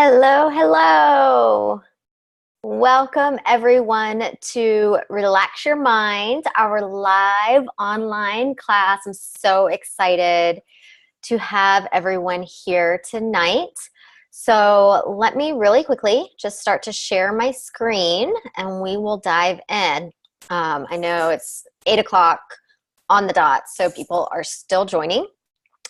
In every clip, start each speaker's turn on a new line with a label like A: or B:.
A: Hello, hello. Welcome everyone to Relax Your Mind, our live online class. I'm so excited to have everyone here tonight. So let me really quickly just start to share my screen and we will dive in. I know it's 8 o'clock on the dot, so people are still joining.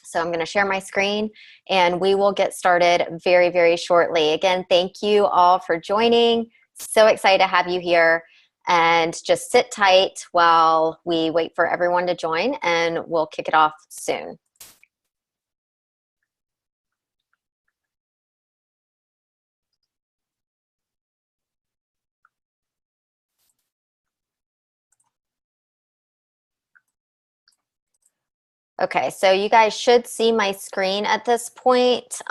A: So I'm going to share my screen and we will get started very, very shortly. Again, thank you all for joining. So excited to have you here, and just sit tight while we wait for everyone to join and we'll kick it off soon. Okay, so you guys should see my screen at this point.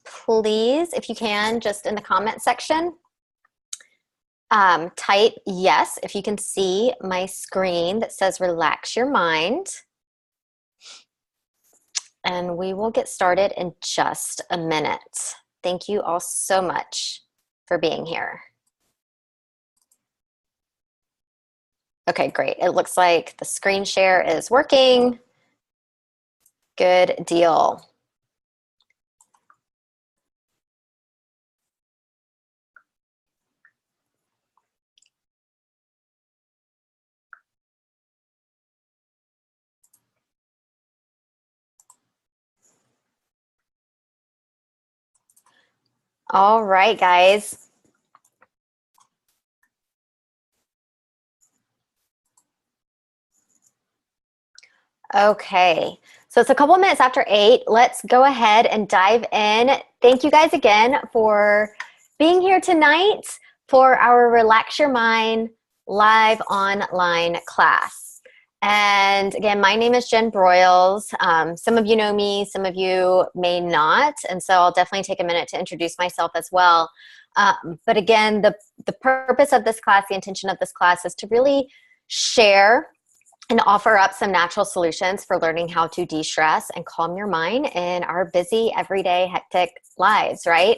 A: Please, if you can, just in the comment section, type yes if you can see my screen that says relax your mind. And we will get started in just a minute. Thank you all so much for being here. Okay, great. It looks like the screen share is working. Good deal. All right, guys. Okay, so it's a couple minutes after 8. Let's go ahead and dive in. Thank you guys again for being here tonight for our Relax Your Mind live online class. And again, my name is Jen Broyles. Some of you know me, some of you may not, and so I'll definitely take a minute to introduce myself as well. But again, the purpose of this class, the intention of this class is to really share and offer up some natural solutions for learning how to de-stress and calm your mind in our busy, everyday, hectic lives, right?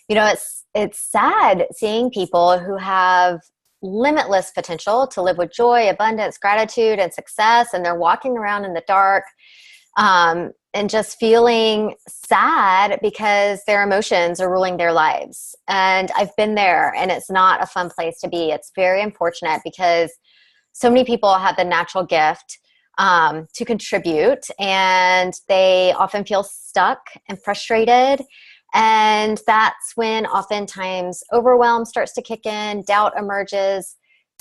A: You know, it's sad seeing people who have limitless potential to live with joy, abundance, gratitude, and success, and they're walking around in the dark and just feeling sad because their emotions are ruling their lives. And I've been there, and it's not a fun place to be. It's very unfortunate because so many people have the natural gift to contribute, and they often feel stuck and frustrated. And that's when oftentimes overwhelm starts to kick in, doubt emerges,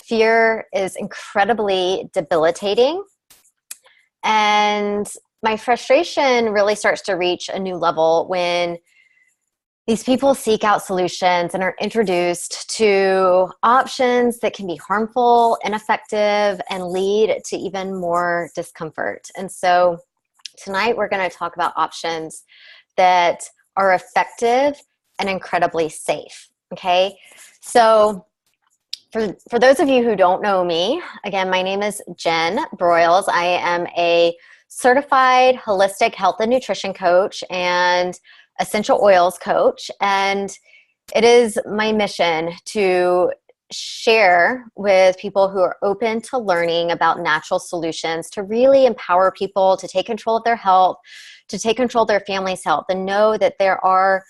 A: fear is incredibly debilitating. And my frustration really starts to reach a new level when these people seek out solutions and are introduced to options that can be harmful, ineffective, and lead to even more discomfort. And so tonight we're going to talk about options that are effective and incredibly safe. Okay, so for those of you who don't know me, again, my name is Jen Broyles. I am a certified holistic health and nutrition coach and essential oils coach, and it is my mission to share with people who are open to learning about natural solutions to really empower people to take control of their health, to take control of their family's health, and know that there are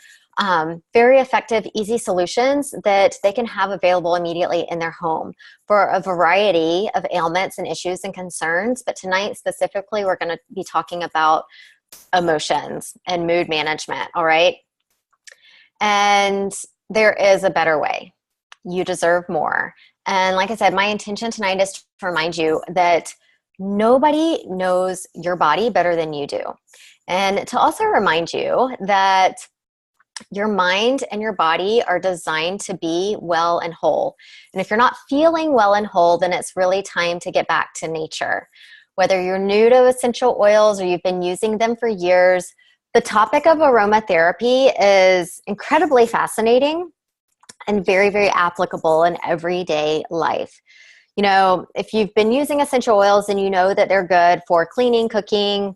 A: very effective, easy solutions that they can have available immediately in their home for a variety of ailments and issues and concerns. But tonight specifically, we're going to be talking about emotions and mood management, all right? And there is a better way. You deserve more. And like I said, my intention tonight is to remind you that nobody knows your body better than you do. And to also remind you that your mind and your body are designed to be well and whole. And if you're not feeling well and whole, then it's really time to get back to nature. Whether you're new to essential oils or you've been using them for years, the topic of aromatherapy is incredibly fascinating and very, very applicable in everyday life. You know, if you've been using essential oils and you know that they're good for cleaning, cooking,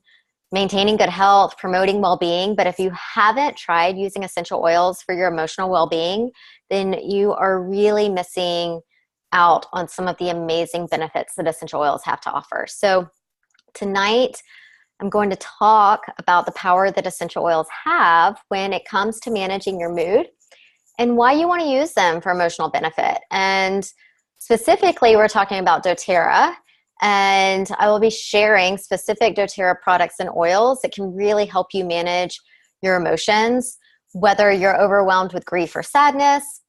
A: maintaining good health, promoting well-being. But if you haven't tried using essential oils for your emotional well-being, then you are really missing out on some of the amazing benefits that essential oils have to offer. So tonight, I'm going to talk about the power that essential oils have when it comes to managing your mood and why you want to use them for emotional benefit. And specifically, we're talking about doTERRA, and I will be sharing specific doTERRA products and oils that can really help you manage your emotions, whether you're overwhelmed with grief or sadness,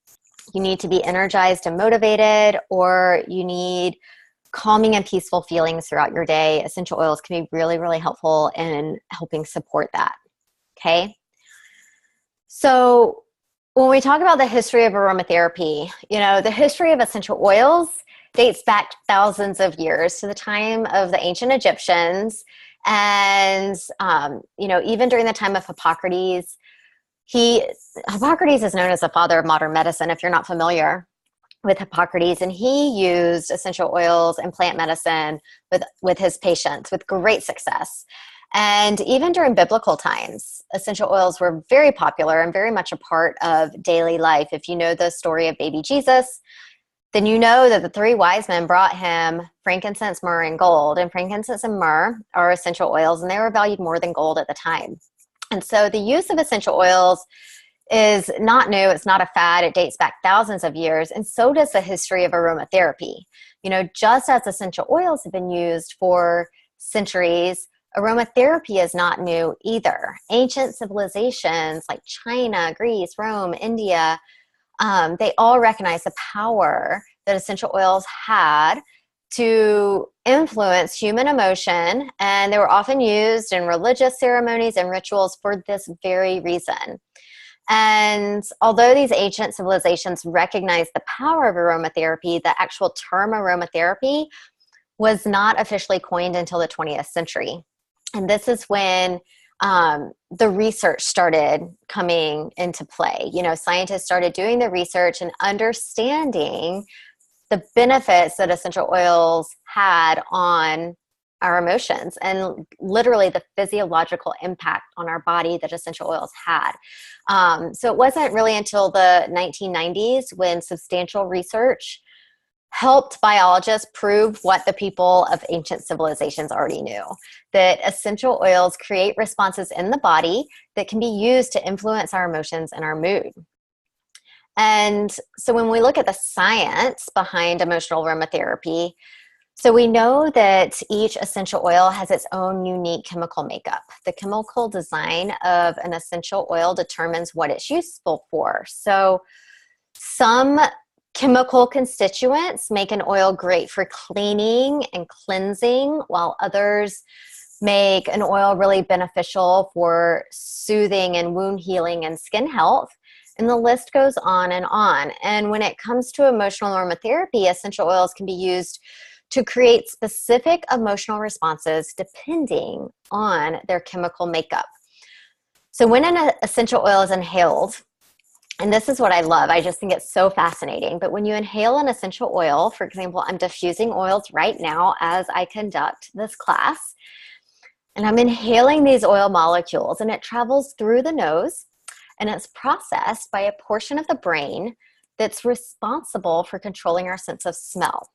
A: you need to be energized and motivated, or you need calming and peaceful feelings throughout your day. Essential oils can be really, really helpful in helping support that. Okay. So when we talk about the history of aromatherapy, the history of essential oils dates back thousands of years to the time of the ancient Egyptians. And, even during the time of Hippocrates, Hippocrates is known as the father of modern medicine, if you're not familiar with Hippocrates, and he used essential oils and plant medicine with his patients with great success. And even during biblical times, essential oils were very popular and very much a part of daily life. If you know the story of baby Jesus, then you know that the three wise men brought him frankincense, myrrh, and gold. And frankincense and myrrh are essential oils, and they were valued more than gold at the time. And so the use of essential oils is not new. It's not a fad. It dates back thousands of years. And so does the history of aromatherapy. Just as essential oils have been used for centuries, aromatherapy is not new either. Ancient civilizations like China, Greece, Rome, India, they all recognize the power that essential oils had to influence human emotion, and they were often used in religious ceremonies and rituals for this very reason. And although these ancient civilizations recognized the power of aromatherapy, the actual term aromatherapy was not officially coined until the 20th century. And this is when the research started coming into play. Scientists started doing the research and understanding the benefits that essential oils had on our emotions and literally the physiological impact on our body that essential oils had. So it wasn't really until the 1990s when substantial research helped biologists prove what the people of ancient civilizations already knew, that essential oils create responses in the body that can be used to influence our emotions and our mood. And so when we look at the science behind emotional aromatherapy, so we know that each essential oil has its own unique chemical makeup. The chemical design of an essential oil determines what it's useful for. So some chemical constituents make an oil great for cleaning and cleansing, while others make an oil really beneficial for soothing and wound healing and skin health. And the list goes on and on. And when it comes to emotional aromatherapy, essential oils can be used to create specific emotional responses depending on their chemical makeup. So when an essential oil is inhaled, and this is what I love, I just think it's so fascinating, but when you inhale an essential oil, for example, I'm diffusing oils right now as I conduct this class, and I'm inhaling these oil molecules, and it travels through the nose, and it's processed by a portion of the brain that's responsible for controlling our sense of smell.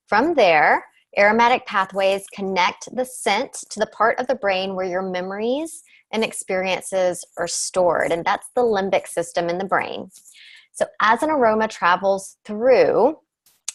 A: From there, aromatic pathways connect the scent to the part of the brain where your memories and experiences are stored, and that's the limbic system in the brain. So as an aroma travels through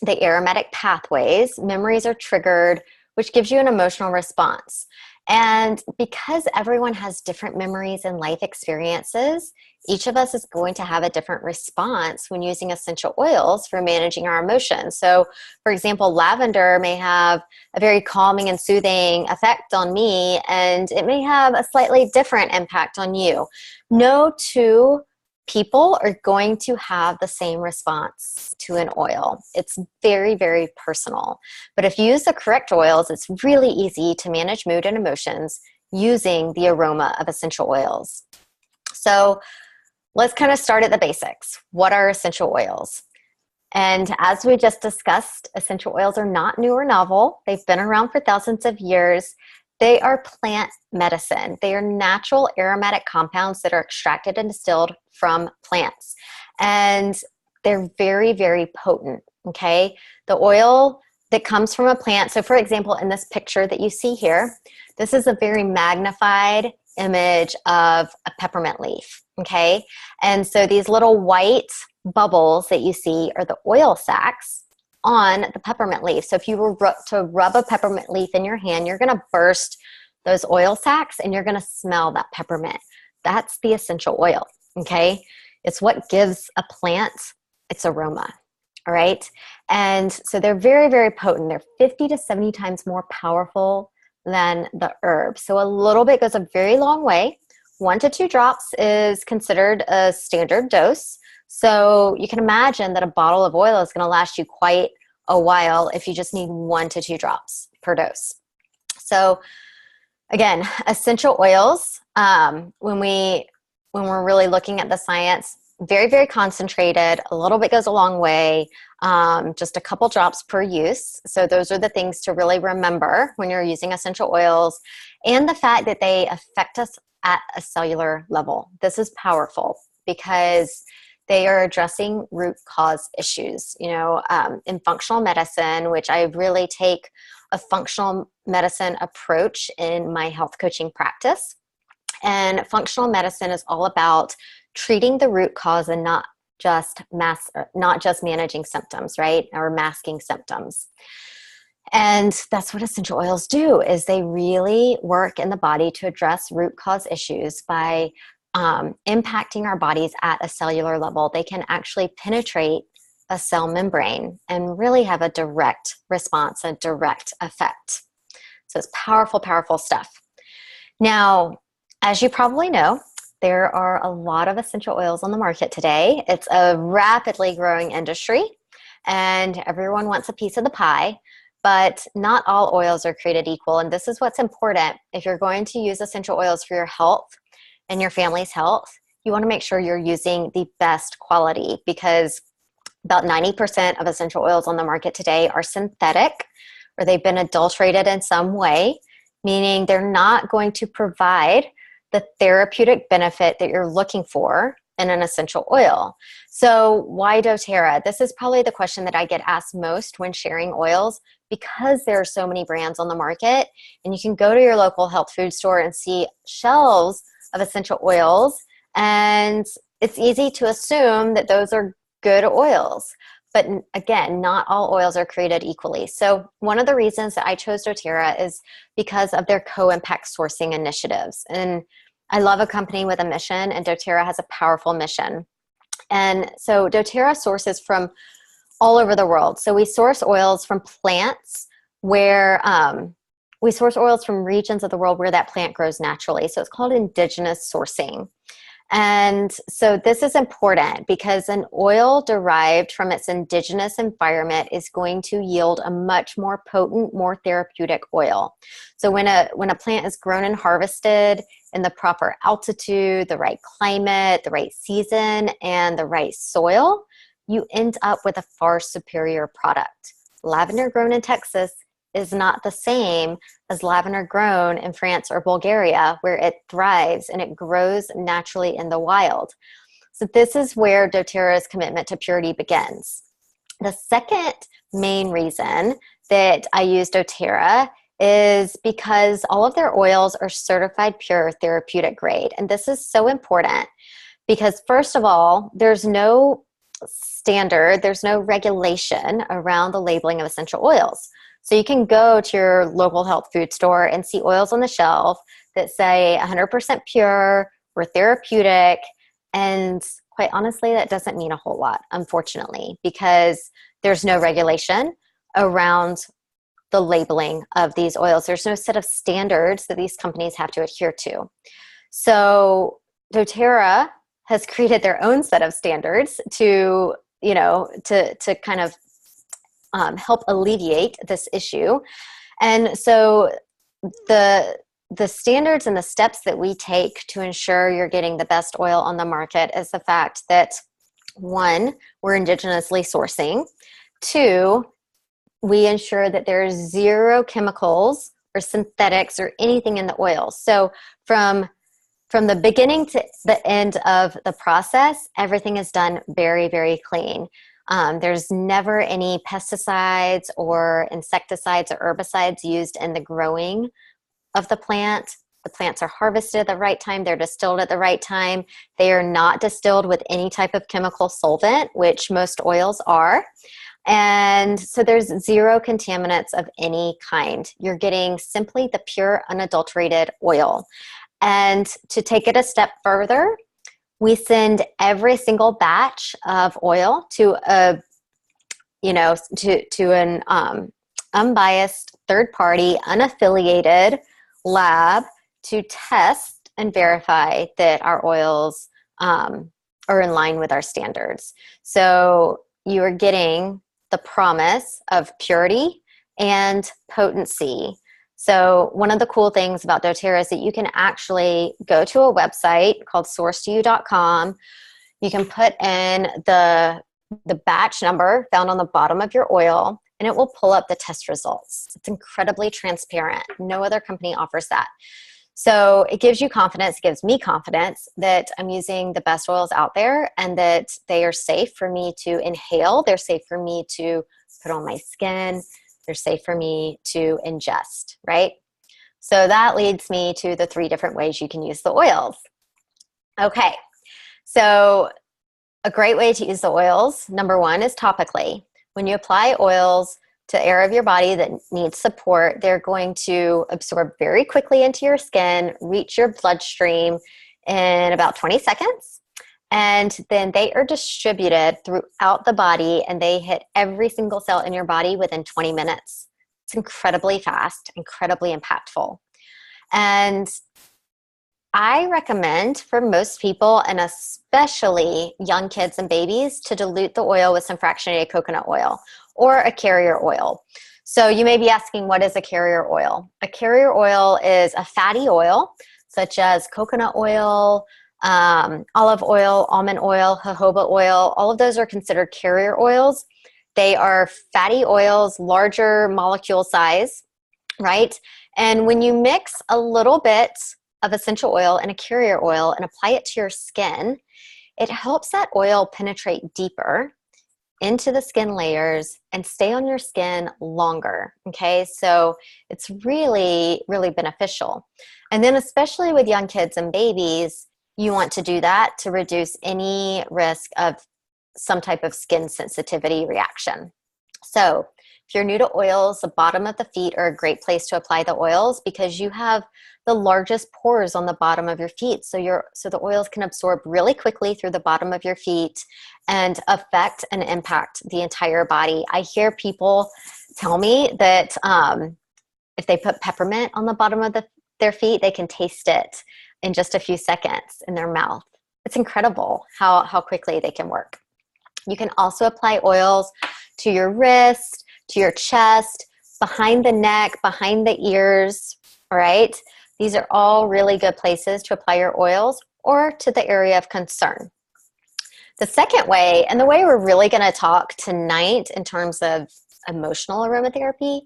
A: the aromatic pathways, memories are triggered, which gives you an emotional response. And because everyone has different memories and life experiences, each of us is going to have a different response when using essential oils for managing our emotions. So, for example, lavender may have a very calming and soothing effect on me, and it may have a slightly different impact on you. No two people are going to have the same response to an oil. It's very, very personal. But if you use the correct oils, it's really easy to manage mood and emotions using the aroma of essential oils. So let's kind of start at the basics. What are essential oils? And as we just discussed, essential oils are not new or novel. They've been around for thousands of years. They are plant medicine. They are natural aromatic compounds that are extracted and distilled from plants. And they're very, very potent, okay? The oil that comes from a plant, so for example, in this picture that you see here, this is a very magnified image of a peppermint leaf, okay? And so these little white bubbles that you see are the oil sacs on the peppermint leaf. So if you were to rub a peppermint leaf in your hand, you're going to burst those oil sacs and you're going to smell that peppermint. That's the essential oil, okay? It's what gives a plant its aroma, all right? And so they're very, very potent. They're 50 to 70 times more powerful than the herb. So a little bit goes a very long way. 1 to 2 drops is considered a standard dose. So you can imagine that a bottle of oil is going to last you quite a while if you just need 1 to 2 drops per dose. So again, essential oils, when we're really looking at the science, very, very concentrated, a little bit goes a long way, just a couple drops per use. So those are the things to really remember when you're using essential oils, and the fact that they affect us at a cellular level. This is powerful because they are addressing root cause issues. You know, in functional medicine, which I really take a functional medicine approach in my health coaching practice. And functional medicine is all about treating the root cause and not just managing symptoms, right? Or masking symptoms. And that's what essential oils do, is they really work in the body to address root cause issues by impacting our bodies at a cellular level. They can actually penetrate a cell membrane and really have a direct response, a direct effect. So it's powerful, powerful stuff. Now, as you probably know, there are a lot of essential oils on the market today. It's a rapidly growing industry, and everyone wants a piece of the pie, but not all oils are created equal. And this is what's important. If you're going to use essential oils for your health and your family's health, you want to make sure you're using the best quality, because about 90% of essential oils on the market today are synthetic, or they've been adulterated in some way, meaning they're not going to provide the therapeutic benefit that you're looking for in an essential oil. So why doTERRA? This is probably the question that I get asked most when sharing oils, because there are so many brands on the market, and you can go to your local health food store and see shelves of essential oils, and it's easy to assume that those are good oils. But again, not all oils are created equally. So one of the reasons that I chose doTERRA is because of their co-impact sourcing initiatives. And I love a company with a mission, and doTERRA has a powerful mission. And so doTERRA sources from all over the world. So we source oils from plants where we source oils from regions of the world where that plant grows naturally. So it's called indigenous sourcing. And so this is important because an oil derived from its indigenous environment is going to yield a much more potent, more therapeutic oil. So when a plant is grown and harvested in the proper altitude, the right climate, the right season, and the right soil, you end up with a far superior product. Lavender grown in Texas is not the same as lavender grown in France or Bulgaria, where it thrives and it grows naturally in the wild. So this is where doTERRA's commitment to purity begins. The second main reason that I use doTERRA is because all of their oils are certified pure therapeutic grade. And this is so important because, first of all, there's no standard, there's no regulation around the labeling of essential oils. So you can go to your local health food store and see oils on the shelf that say 100% pure or therapeutic. And quite honestly, that doesn't mean a whole lot, unfortunately, because there's no regulation around the labeling of these oils. There's no set of standards that these companies have to adhere to. So doTERRA has created their own set of standards to kind of help alleviate this issue. And so the standards and the steps that we take to ensure you're getting the best oil on the market is the fact that, one, we're indigenously sourcing. Two, we ensure that there's zero chemicals or synthetics or anything in the oil. So from the beginning to the end of the process, everything is done very, very clean. There's never any pesticides or insecticides or herbicides used in the growing of the plant. The plants are harvested at the right time. They're distilled at the right time. They are not distilled with any type of chemical solvent, which most oils are. And so there's zero contaminants of any kind. You're getting simply the pure, unadulterated oil. And to take it a step further, we send every single batch of oil to an unbiased, third-party, unaffiliated lab to test and verify that our oils are in line with our standards. So you are getting the promise of purity and potency. So one of the cool things about doTERRA is that you can actually go to a website called sourcetoyou.com. You can put in the batch number found on the bottom of your oil, and it will pull up the test results. It's incredibly transparent. No other company offers that. So it gives you confidence, it gives me confidence that I'm using the best oils out there and that they are safe for me to inhale. They're safe for me to put on my skin. They're safe for me to ingest, right? So that leads me to the 3 different ways you can use the oils. Okay, so a great way to use the oils, number 1, is topically. When you apply oils to the area of your body that needs support, they're going to absorb very quickly into your skin, reach your bloodstream in about 20 seconds, and then they are distributed throughout the body, and they hit every single cell in your body within 20 minutes. It's incredibly fast, incredibly impactful. And I recommend for most people, and especially young kids and babies, to dilute the oil with some fractionated coconut oil or a carrier oil. So you may be asking, what is a carrier oil? A carrier oil is a fatty oil, such as coconut oil, olive oil, almond oil, jojoba oil. All of those are considered carrier oils. They are fatty oils, larger molecule size, right? And when you mix a little bit of essential oil and a carrier oil and apply it to your skin, it helps that oil penetrate deeper into the skin layers and stay on your skin longer. Okay, so it's really, really beneficial. And then especially with young kids and babies, you want to do that to reduce any risk of some type of skin sensitivity reaction. So if you're new to oils, the bottom of the feet are a great place to apply the oils because you have the largest pores on the bottom of your feet. So the oils can absorb really quickly through the bottom of your feet and affect and impact the entire body. I hear people tell me that if they put peppermint on the bottom of their feet, they can taste it in just a few seconds in their mouth. It's incredible how quickly they can work. You can also apply oils to your wrist, to your chest, behind the neck, behind the ears, all right? These are all really good places to apply your oils or to the area of concern. The second way, and the way we're really going to talk tonight in terms of emotional aromatherapy,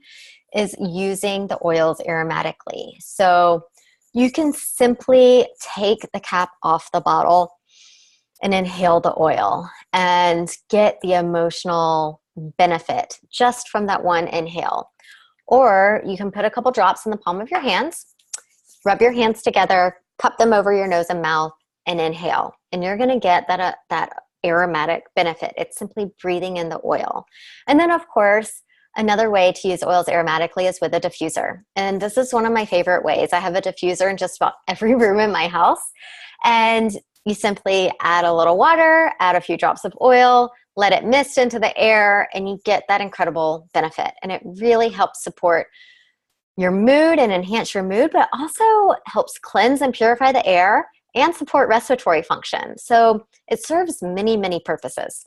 A: is using the oils aromatically. So you can simply take the cap off the bottle and inhale the oil and get the emotional benefit just from that one inhale. Or you can put a couple drops in the palm of your hands, rub your hands together, cup them over your nose and mouth, and inhale. And you're going to get that aromatic benefit. It's simply breathing in the oil. And then, of course, another way to use oils aromatically is with a diffuser. And this is one of my favorite ways. I have a diffuser in just about every room in my house. And you simply add a little water, add a few drops of oil, let it mist into the air, and you get that incredible benefit. And it really helps support your mood and enhance your mood, but also helps cleanse and purify the air and support respiratory function. So it serves many, many purposes.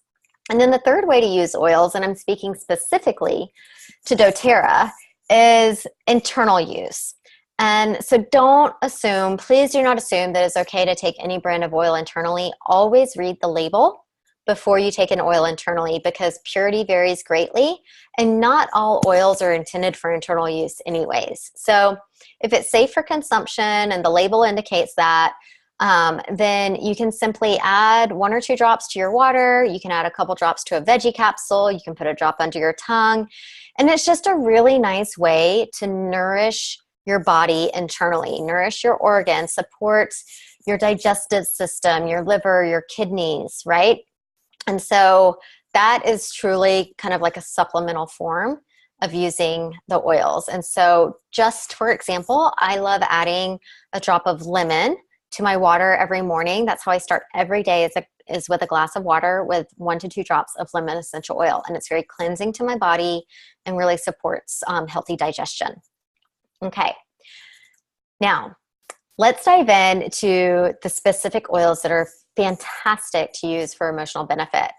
A: And then the third way to use oils, and I'm speaking specifically to doTERRA, is internal use. And so don't assume, please do not assume that it's okay to take any brand of oil internally. Always read the label before you take an oil internally, because purity varies greatly and not all oils are intended for internal use anyways. So if it's safe for consumption and the label indicates that, then you can simply add 1 or 2 drops to your water. You can add a couple drops to a veggie capsule. You can put a drop under your tongue. And it's just a really nice way to nourish your body internally, nourish your organs, support your digestive system, your liver, your kidneys, right? And so that is truly kind of like a supplemental form of using the oils. And so just for example, I love adding a drop of lemon to my water every morning. That's how I start every day, is with a glass of water with 1 to 2 drops of lemon essential oil. And it's very cleansing to my body and really supports healthy digestion. Okay. Now, let's dive into the specific oils that are fantastic to use for emotional benefit.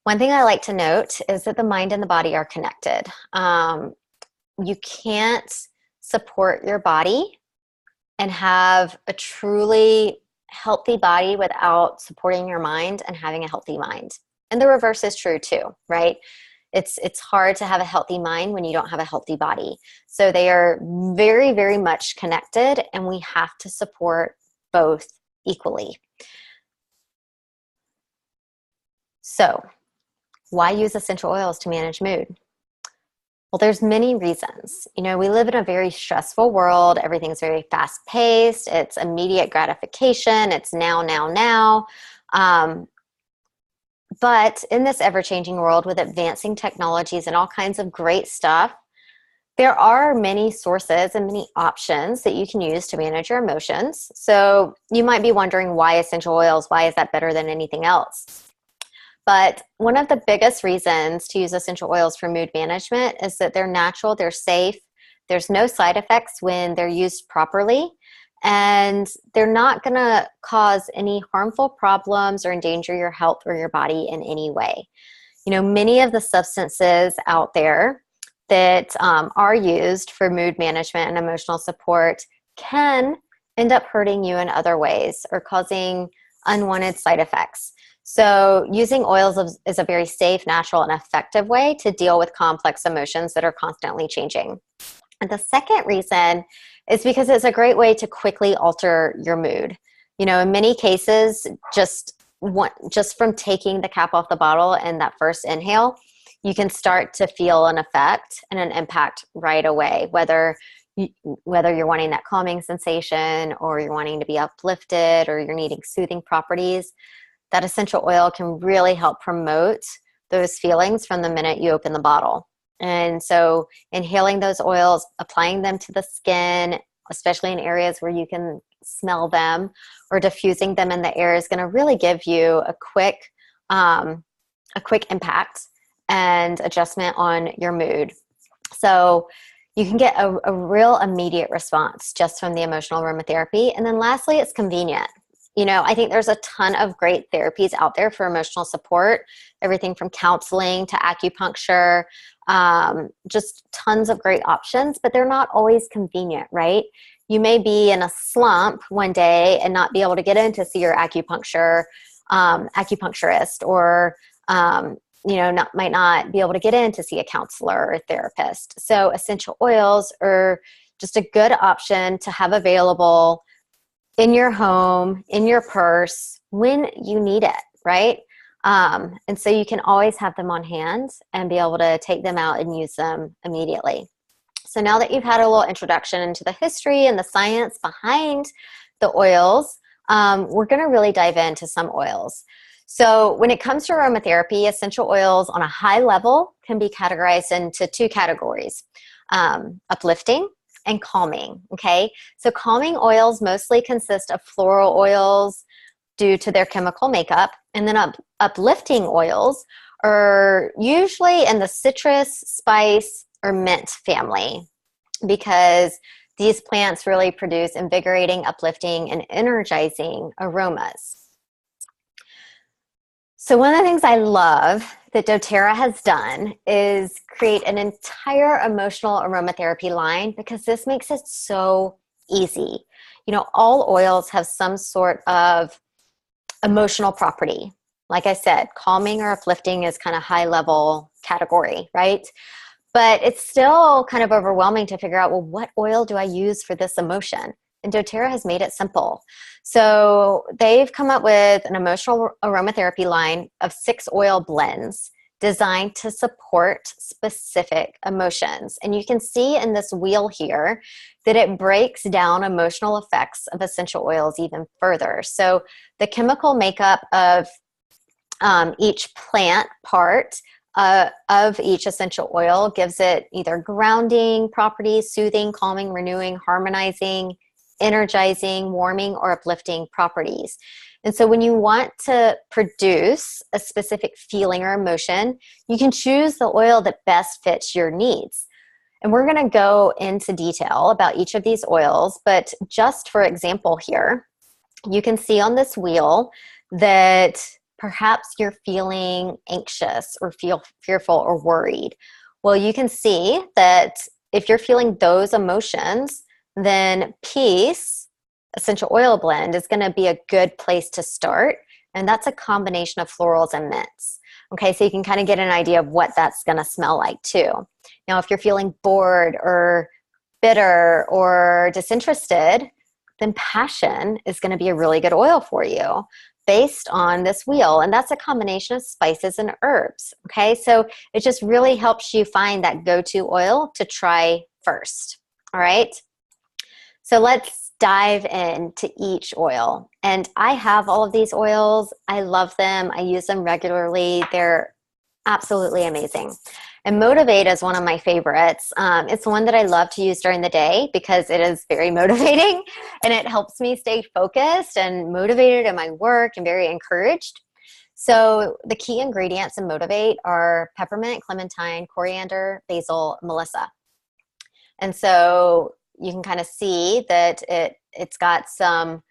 A: One thing I like to note is that the mind and the body are connected. You can't support your body and have a truly healthy body without supporting your mind and having a healthy mind. And the reverse is true too, right? It's hard to have a healthy mind when you don't have a healthy body. So they are very, very much connected, and we have to support both equally. So why use essential oils to manage mood? Well, there's many reasons. You know, we live in a very stressful world. Everything's very fast paced. It's immediate gratification. It's now, now, now. But in this ever-changing world with advancing technologies and all kinds of great stuff, there are many sources and many options that you can use to manage your emotions. So you might be wondering, why essential oils? Why is that better than anything else? But one of the biggest reasons to use essential oils for mood management is that they're natural, they're safe, there's no side effects when they're used properly, and they're not going to cause any harmful problems or endanger your health or your body in any way. You know, many of the substances out there that are used for mood management and emotional support can end up hurting you in other ways or causing unwanted side effects. So using oils is a very safe, natural, and effective way to deal with complex emotions that are constantly changing. And the second reason is because it's a great way to quickly alter your mood. You know, in many cases, just from taking the cap off the bottle and that first inhale, you can start to feel an effect and an impact right away, whether you're wanting that calming sensation or you're wanting to be uplifted or you're needing soothing properties. That essential oil can really help promote those feelings from the minute you open the bottle. And so inhaling those oils, applying them to the skin, especially in areas where you can smell them, or diffusing them in the air is going to really give you a quick impact and adjustment on your mood. So you can get a real immediate response just from the emotional aromatherapy. And then lastly, it's convenient. You know, I think there's a ton of great therapies out there for emotional support, everything from counseling to acupuncture, just tons of great options, but they're not always convenient, right? You may be in a slump one day and not be able to get in to see your acupuncturist, or might not be able to get in to see a counselor or a therapist. So essential oils are just a good option to have available in your home, in your purse, when you need it, right? And so you can always have them on hand and be able to take them out and use them immediately. So now that you've had a little introduction into the history and the science behind the oils, we're going to really dive into some oils. So when it comes to aromatherapy, essential oils on a high level can be categorized into 2 categories, uplifting and calming, okay? So calming oils mostly consist of floral oils due to their chemical makeup, and then uplifting oils are usually in the citrus, spice, or mint family, because these plants really produce invigorating, uplifting, and energizing aromas. So one of the things I love that doTERRA has done is create an entire emotional aromatherapy line, because this makes it so easy. You know, all oils have some sort of emotional property. Like I said, calming or uplifting is kind of high level category, right? But it's still kind of overwhelming to figure out, well, what oil do I use for this emotion? And doTERRA has made it simple. So they've come up with an emotional aromatherapy line of 6 oil blends designed to support specific emotions. And you can see in this wheel here that it breaks down emotional effects of essential oils even further. So the chemical makeup of each plant part of each essential oil gives it either grounding properties, soothing, calming, renewing, harmonizing, energizing, warming, or uplifting properties. And so when you want to produce a specific feeling or emotion, you can choose the oil that best fits your needs. And we're going to go into detail about each of these oils, but just for example here, you can see on this wheel that perhaps you're feeling anxious or feel fearful or worried. Well, you can see that if you're feeling those emotions, then Peace Essential Oil Blend is going to be a good place to start. And that's a combination of florals and mints. Okay, so you can kind of get an idea of what that's going to smell like too. Now, if you're feeling bored or bitter or disinterested, then Passion is going to be a really good oil for you based on this wheel. And that's a combination of spices and herbs. Okay, so it just really helps you find that go-to oil to try first. All right, so let's dive into each oil. And I have all of these oils. I love them. I use them regularly. They're absolutely amazing. And Motivate is one of my favorites. It's one that I love to use during the day because it is very motivating and it helps me stay focused and motivated in my work and very encouraged. So the key ingredients in Motivate are peppermint, clementine, coriander, basil, melissa. And so you can kind of see that it's got some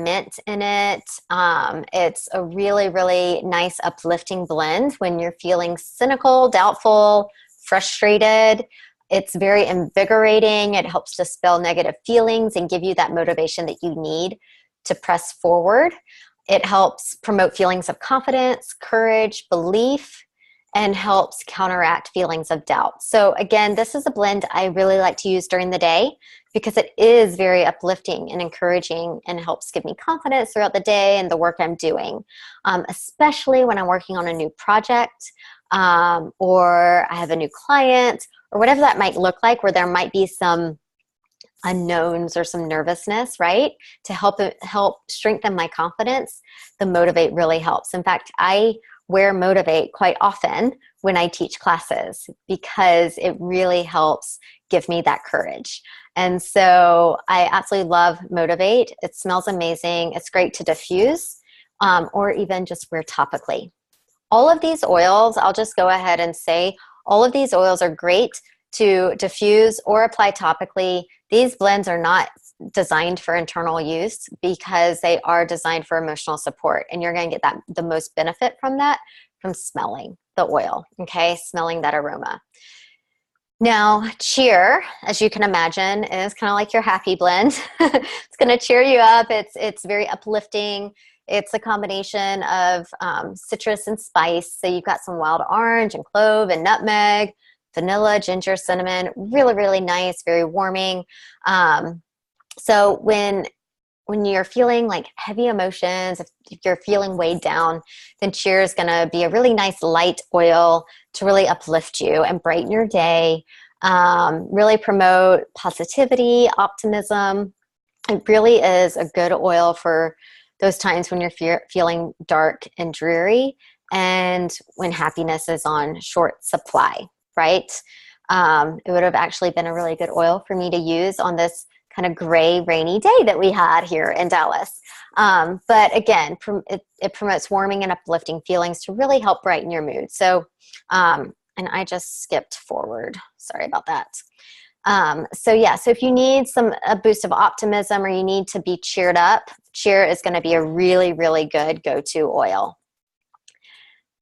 A: mint in it. It's a really, really nice uplifting blend when you're feeling cynical, doubtful, frustrated. It's very invigorating. It helps dispel negative feelings and give you that motivation that you need to press forward. It helps promote feelings of confidence, courage, belief, and helps counteract feelings of doubt. So again, this is a blend I really like to use during the day because it is very uplifting and encouraging and helps give me confidence throughout the day and the work I'm doing, especially when I'm working on a new project or I have a new client or whatever that might look like, where there might be some unknowns or some nervousness, right? To help strengthen my confidence, the Motivate really helps. In fact, I wear Motivate quite often when I teach classes because it really helps give me that courage. And so I absolutely love Motivate. It smells amazing. It's great to diffuse or even just wear topically. All of these oils, I'll just go ahead and say, all of these oils are great to diffuse or apply topically. These blends are not designed for internal use because they are designed for emotional support, and you're going to get the most benefit from that from smelling the oil, okay, smelling that aroma. Now, Cheer, as you can imagine, is kind of like your happy blend. It's going to cheer you up. It's very uplifting. It's a combination of citrus and spice. So you've got some wild orange and clove and nutmeg, vanilla, ginger, cinnamon. Really, really nice, very warming. So when you're feeling like heavy emotions, if you're feeling weighed down, then Cheer is going to be a really nice light oil to really uplift you and brighten your day, really promote positivity, optimism. It really is a good oil for those times when you're feeling dark and dreary and when happiness is on short supply, right? It would have actually been a really good oil for me to use on this kind of gray, rainy day that we had here in Dallas. But again, it promotes warming and uplifting feelings to really help brighten your mood. So, and I just skipped forward. Sorry about that. So if you need a boost of optimism or you need to be cheered up, Cheer is going to be a really, really good go-to oil.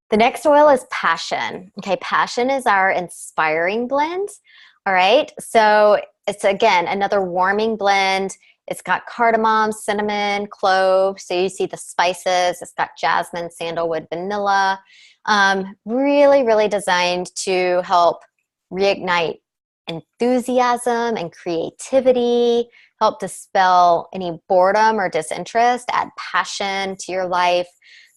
A: The next oil is Passion. Okay, Passion is our inspiring blend. All right, so it's again another warming blend. It's got cardamom, cinnamon, clove. So you see the spices. It's got jasmine, sandalwood, vanilla. Really, really designed to help reignite enthusiasm and creativity, help dispel any boredom or disinterest, add passion to your life,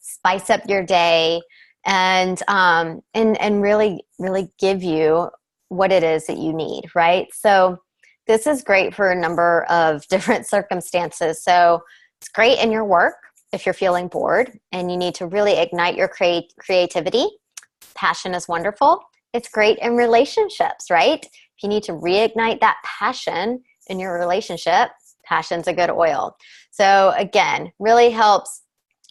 A: spice up your day, and really, really give you what it is that you need, right? So this is great for a number of different circumstances. So it's great in your work if you're feeling bored and you need to really ignite your creativity. Passion is wonderful. It's great in relationships, right? If you need to reignite that passion in your relationship, passion's a good oil. So again, really helps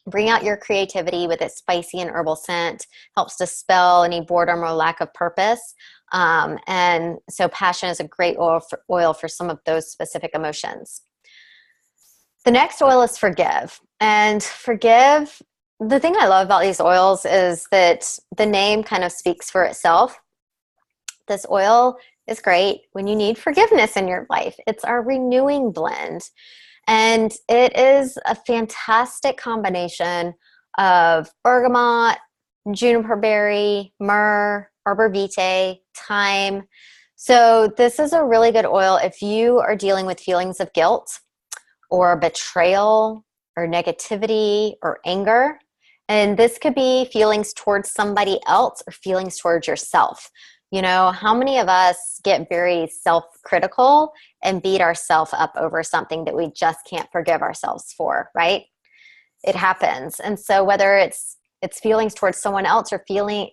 A: bring out your creativity with its spicy and herbal scent, helps dispel any boredom or lack of purpose. And so passion is a great oil for some of those specific emotions. The next oil is forgive. And forgive, the thing I love about these oils is that the name kind of speaks for itself. This oil is great when you need forgiveness in your life. It's our renewing blend. And it is a fantastic combination of bergamot, juniper berry, myrrh, arbor vitae, thyme. So this is a really good oil if you are dealing with feelings of guilt or betrayal or negativity or anger. And this could be feelings towards somebody else or feelings towards yourself. You know, how many of us get very self-critical and beat ourselves up over something that we just can't forgive ourselves for, right? It happens. And so whether it's feelings towards someone else or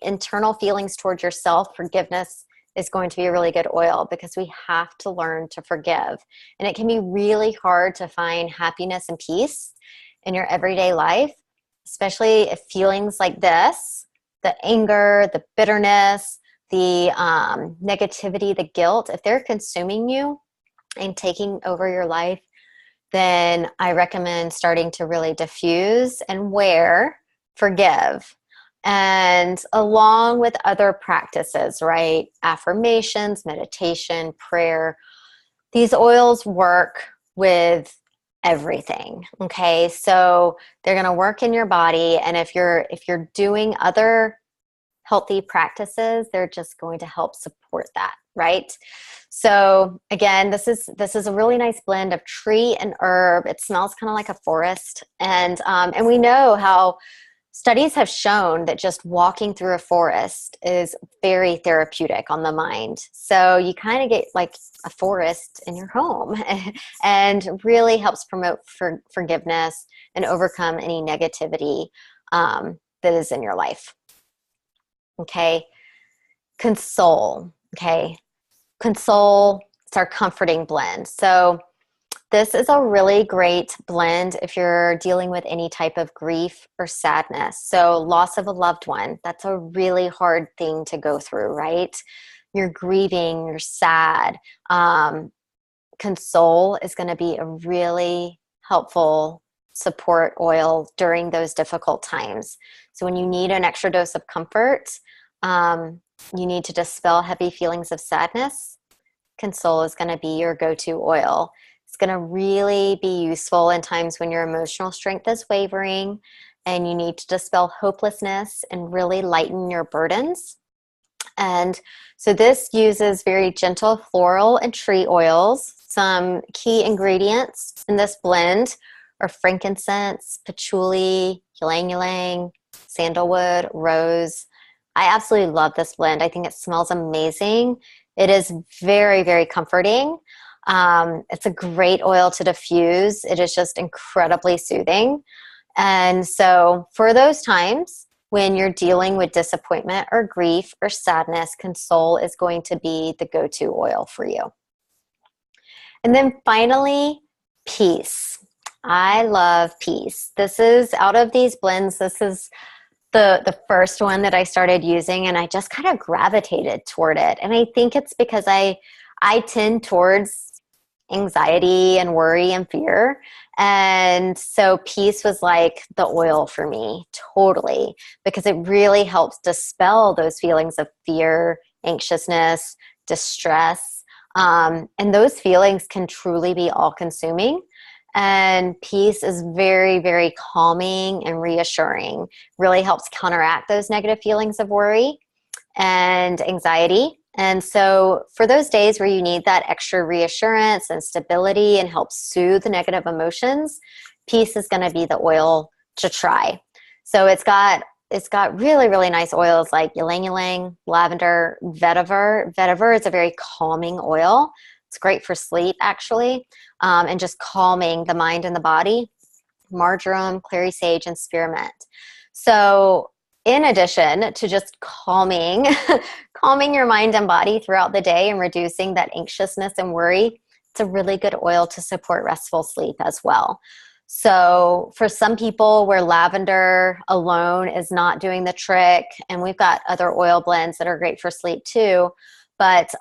A: internal feelings towards yourself, forgiveness is going to be a really good oil because we have to learn to forgive. And it can be really hard to find happiness and peace in your everyday life, especially if feelings like this, the anger, the bitterness, the negativity, the guilt, if they're consuming you and taking over your life, then I recommend starting to really diffuse and forgive. And along with other practices, right? Affirmations, meditation, prayer, these oils work with everything. Okay. So they're going to work in your body. And if you're doing other healthy practices, they're just going to help support that, right? So again, this is a really nice blend of tree and herb. It smells kind of like a forest, and we know how studies have shown that just walking through a forest is very therapeutic on the mind. So you kind of get like a forest in your home, and really helps promote forgiveness and overcome any negativity that is in your life. Okay. Console. Okay. Console, it's our comforting blend. So this is a really great blend if you're dealing with any type of grief or sadness. So loss of a loved one, that's a really hard thing to go through, right? You're grieving, you're sad. Console is going to be a really helpful support oil during those difficult times. So when you need an extra dose of comfort, you need to dispel heavy feelings of sadness, Console is going to be your go-to oil. It's going to really be useful in times when your emotional strength is wavering and you need to dispel hopelessness and really lighten your burdens. And so this uses very gentle floral and tree oils. Some key ingredients in this blend are frankincense, patchouli, ylang ylang, sandalwood, rose. I absolutely love this blend. I think it smells amazing. It is very, very comforting. It's a great oil to diffuse. It is just incredibly soothing. And so for those times when you're dealing with disappointment or grief or sadness, Console is going to be the go-to oil for you. And then finally, peace. I love peace. This is, out of these blends, this is the first one that I started using, and I just kind of gravitated toward it. And I think it's because I tend towards anxiety and worry and fear. And so peace was like the oil for me, totally, because it really helps dispel those feelings of fear, anxiousness, distress. And those feelings can truly be all-consuming. And peace is very, very calming and reassuring. Really helps counteract those negative feelings of worry and anxiety. And so for those days where you need that extra reassurance and stability and help soothe the negative emotions, peace is going to be the oil to try. So it's got really, really nice oils like ylang ylang, lavender, vetiver. Vetiver is a very calming oil. It's great for sleep, actually, and just calming the mind and the body. Marjoram, clary sage, and spearmint. So in addition to just calming your mind and body throughout the day and reducing that anxiousness and worry, it's a really good oil to support restful sleep as well. So for some people where lavender alone is not doing the trick, and we've got other oil blends that are great for sleep too, but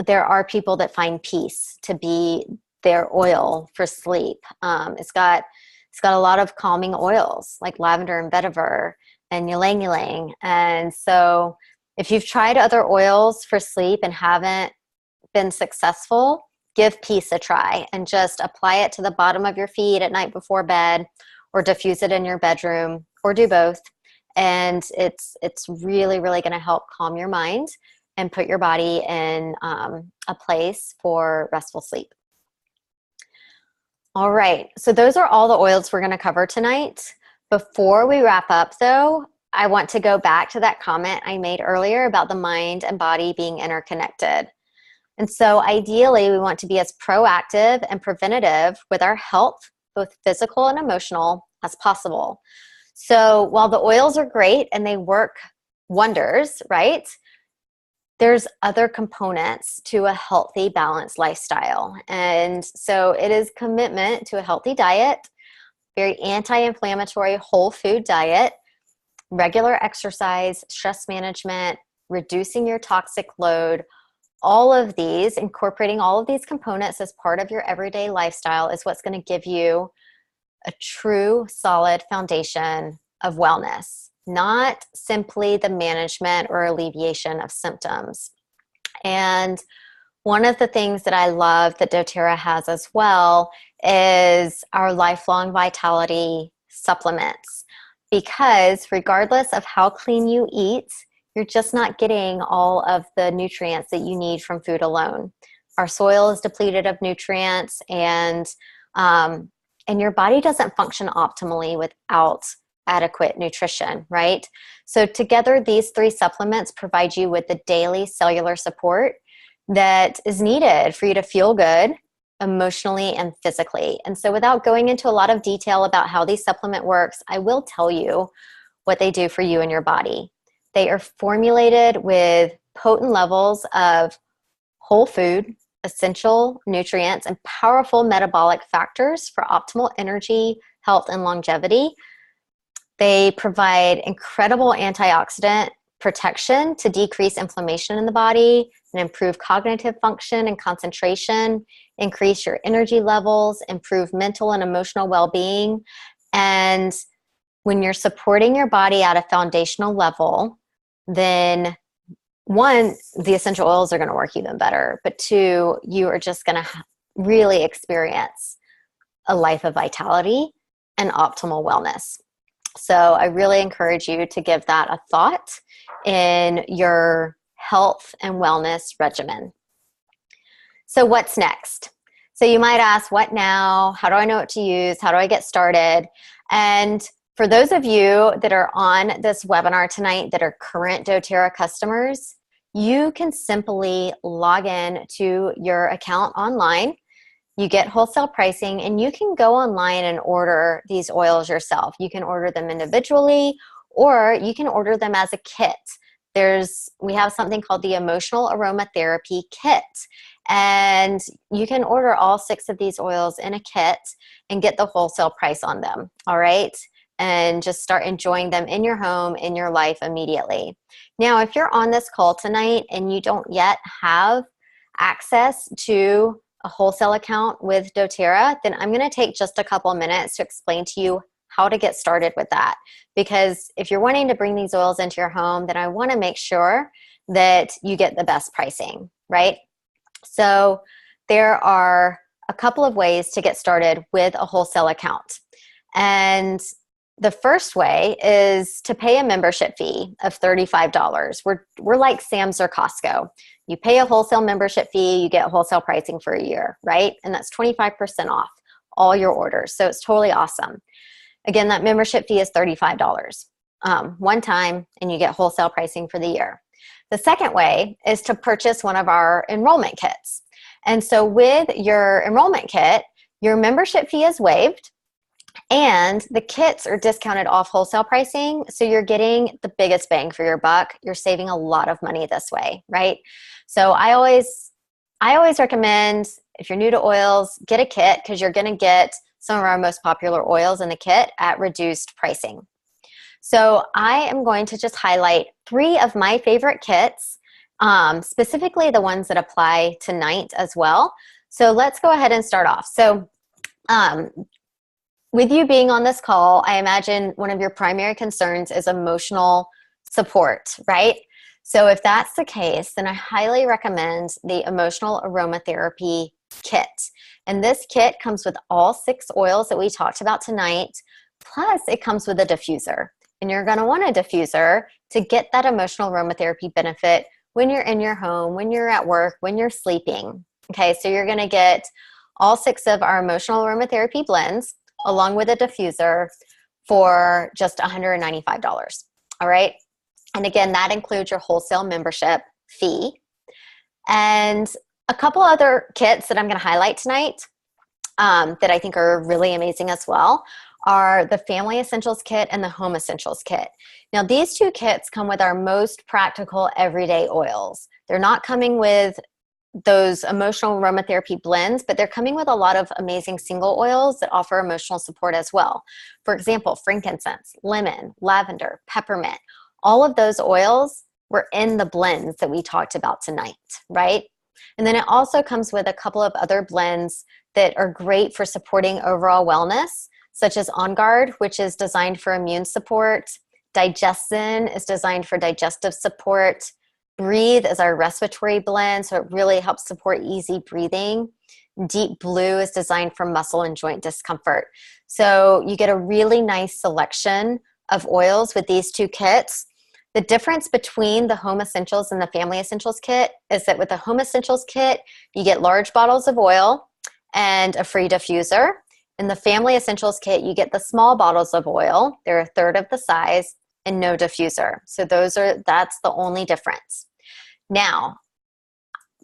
A: there are people that find peace to be their oil for sleep. It's got a lot of calming oils like lavender and vetiver and ylang ylang. And so if you've tried other oils for sleep and haven't been successful, give peace a try and just apply it to the bottom of your feet at night before bed, or diffuse it in your bedroom, or do both. And it's really, really going to help calm your mind and put your body in a place for restful sleep. All right, so those are all the oils we're going to cover tonight. Before we wrap up, though, I want to go back to that comment I made earlier about the mind and body being interconnected. And so ideally, we want to be as proactive and preventative with our health, both physical and emotional, as possible. So while the oils are great and they work wonders, right? There's other components to a healthy, balanced lifestyle. And so it is commitment to a healthy diet, very anti-inflammatory whole food diet, regular exercise, stress management, reducing your toxic load. All of these, incorporating all of these components as part of your everyday lifestyle, is what's going to give you a true, solid foundation of wellness, not simply the management or alleviation of symptoms. And one of the things that I love that doTERRA has as well is our lifelong vitality supplements, because regardless of how clean you eat, you're just not getting all of the nutrients that you need from food alone. Our soil is depleted of nutrients, and your body doesn't function optimally without adequate nutrition, right? So together, these three supplements provide you with the daily cellular support that is needed for you to feel good emotionally and physically. And so without going into a lot of detail about how these supplement works, I will tell you what they do for you and your body. They are formulated with potent levels of whole food, essential nutrients, and powerful metabolic factors for optimal energy, health, and longevity. They provide incredible antioxidant protection to decrease inflammation in the body and improve cognitive function and concentration, increase your energy levels, improve mental and emotional well-being. And when you're supporting your body at a foundational level, then one, the essential oils are going to work even better, but two, you are just going to really experience a life of vitality and optimal wellness. So I really encourage you to give that a thought in your health and wellness regimen. So what's next? So you might ask, what now? How do I know what to use? How do I get started? And for those of you that are on this webinar tonight that are current doTERRA customers, you can simply log in to your account online. You get wholesale pricing, and you can go online and order these oils yourself. You can order them individually, or you can order them as a kit. We have something called the Emotional Aromatherapy Kit, and you can order all 6 of these oils in a kit and get the wholesale price on them, all right? And just start enjoying them in your home, in your life immediately. Now, if you're on this call tonight and you don't yet have access to a wholesale account with doTERRA, then I'm going to take just a couple minutes to explain to you how to get started with that. Because if you're wanting to bring these oils into your home, then I want to make sure that you get the best pricing, right? So there are a couple of ways to get started with a wholesale account. And the first way is to pay a membership fee of $35. We're like Sam's or Costco. You pay a wholesale membership fee, you get wholesale pricing for a year, right? And that's 25% off all your orders. So it's totally awesome. Again, that membership fee is $35 one time, and you get wholesale pricing for the year. The second way is to purchase one of our enrollment kits. And so with your enrollment kit, your membership fee is waived, and the kits are discounted off wholesale pricing, so you're getting the biggest bang for your buck. You're saving a lot of money this way, right? So I always recommend, if you're new to oils, get a kit, because you're going to get some of our most popular oils in the kit at reduced pricing. So I am going to just highlight 3 of my favorite kits, specifically the ones that apply tonight as well. So let's go ahead and start off. So with you being on this call, I imagine one of your primary concerns is emotional support, right? So if that's the case, then I highly recommend the Emotional Aromatherapy Kit. And this kit comes with all 6 oils that we talked about tonight, plus it comes with a diffuser. And you're going to want a diffuser to get that emotional aromatherapy benefit when you're in your home, when you're at work, when you're sleeping. Okay, so you're going to get all 6 of our emotional aromatherapy blends along with a diffuser for just $195. All right. And again, that includes your wholesale membership fee. And a couple other kits that I'm going to highlight tonight that I think are really amazing as well are the Family Essentials Kit and the Home Essentials Kit. Now, these 2 kits come with our most practical everyday oils. They're not coming with those emotional aromatherapy blends, but they're coming with a lot of amazing single oils that offer emotional support as well. For example, frankincense, lemon, lavender, peppermint, all of those oils were in the blends that we talked about tonight, right? And then it also comes with a couple of other blends that are great for supporting overall wellness, such as On Guard, which is designed for immune support. Digestin is designed for digestive support. Breathe is our respiratory blend, so it really helps support easy breathing. Deep Blue is designed for muscle and joint discomfort. So you get a really nice selection of oils with these 2 kits. The difference between the Home Essentials and the Family Essentials Kit is that with the Home Essentials Kit, you get large bottles of oil and a free diffuser. In the Family Essentials Kit, you get the small bottles of oil. They're a third of the size and no diffuser. So that's the only difference. Now,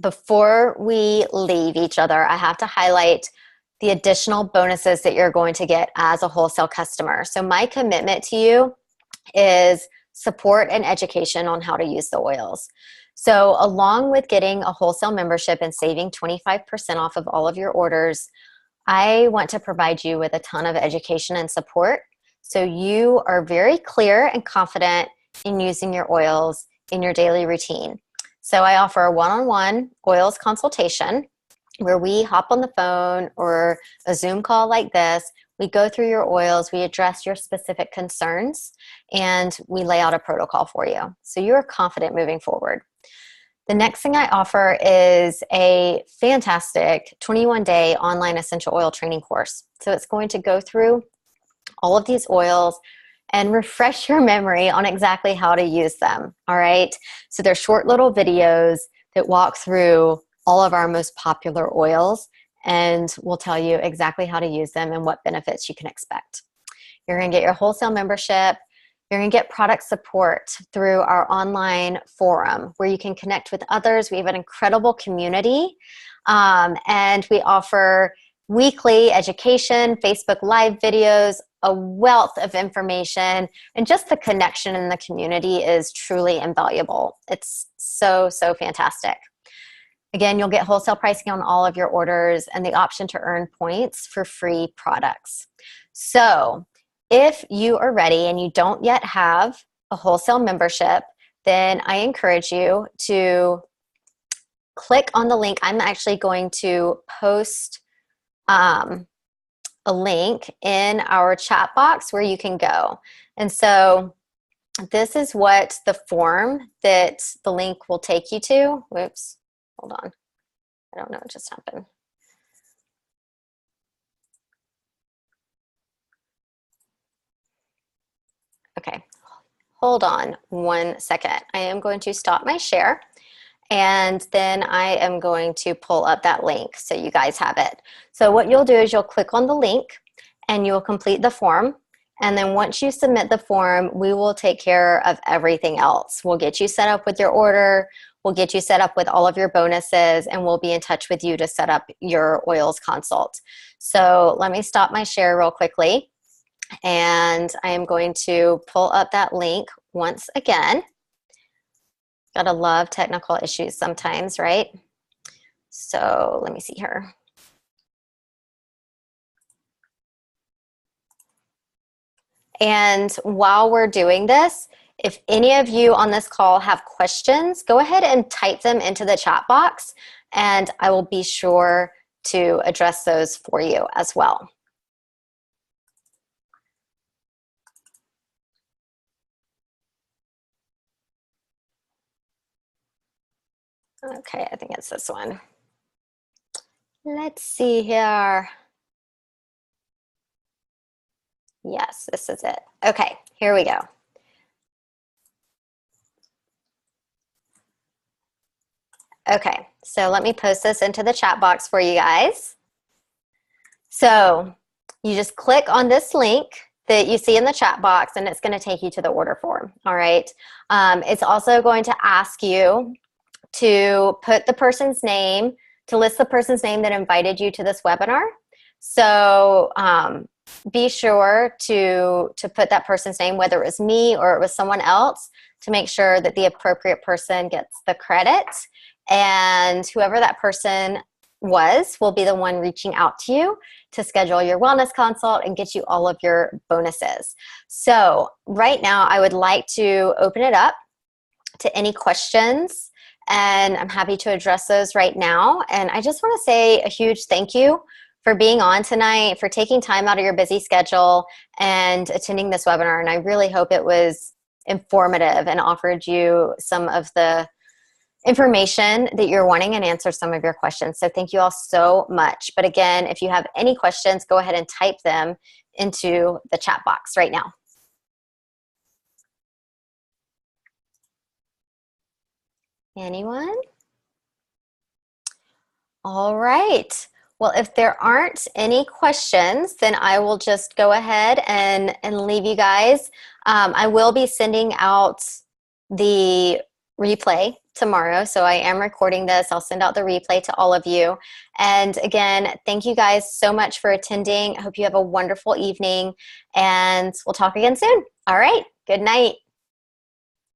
A: before we leave each other, I have to highlight the additional bonuses that you're going to get as a wholesale customer. So my commitment to you is support and education on how to use the oils. So along with getting a wholesale membership and saving 25% off of all of your orders, I want to provide you with a ton of education and support, so you are very clear and confident in using your oils in your daily routine. So I offer a one-on-one oils consultation where we hop on the phone or a Zoom call like this. We go through your oils, we address your specific concerns, and we lay out a protocol for you, so you're confident moving forward. The next thing I offer is a fantastic 21-day online essential oil training course. So it's going to go through all of these oils and refresh your memory on exactly how to use them, all right? So they're short little videos that walk through all of our most popular oils and will tell you exactly how to use them and what benefits you can expect. You're going to get your wholesale membership. You're going to get product support through our online forum where you can connect with others. We have an incredible community, and we offer weekly education, Facebook Live videos, a wealth of information, and just the connection in the community is truly invaluable. It's so, so fantastic. Again, you'll get wholesale pricing on all of your orders and the option to earn points for free products. So if you are ready and you don't yet have a wholesale membership, then I encourage you to click on the link. I'm actually going to post a link in our chat box where you can go. And so this is what the form that the link will take you to. Whoops, hold on. I don't know what just happened. Okay, hold on 1 second. I am going to stop my share, and then I am going to pull up that link so you guys have it. So what you'll do is you'll click on the link and you'll complete the form. And then once you submit the form, we will take care of everything else. We'll get you set up with your order. We'll get you set up with all of your bonuses, and we'll be in touch with you to set up your oils consult. So let me stop my share real quickly. And I am going to pull up that link once again. Gotta love technical issues sometimes, right? So let me see here. And while we're doing this, if any of you on this call have questions, go ahead and type them into the chat box, and I will be sure to address those for you as well. Okay, I think it's this one. Let's see here. Yes, this is it. Okay, here we go. Okay, so let me post this into the chat box for you guys. So you just click on this link that you see in the chat box, and it's going to take you to the order form. All right. It's also going to ask you to put the person's name, to list the person's name that invited you to this webinar. So be sure to put that person's name, whether it was me or it was someone else, to make sure that the appropriate person gets the credit. And whoever that person was will be the one reaching out to you to schedule your wellness consult and get you all of your bonuses. So right now I would like to open it up to any questions, and I'm happy to address those right now. And I just want to say a huge thank you for being on tonight, for taking time out of your busy schedule and attending this webinar. And I really hope it was informative and offered you some of the information that you're wanting and answer some of your questions. So thank you all so much. But again, if you have any questions, go ahead and type them into the chat box right now. Anyone? All right. Well, if there aren't any questions, then I will just go ahead and leave you guys. I will be sending out the replay tomorrow. So I am recording this. I'll send out the replay to all of you. And again, thank you guys so much for attending. I hope you have a wonderful evening, and we'll talk again soon. All right. Good night.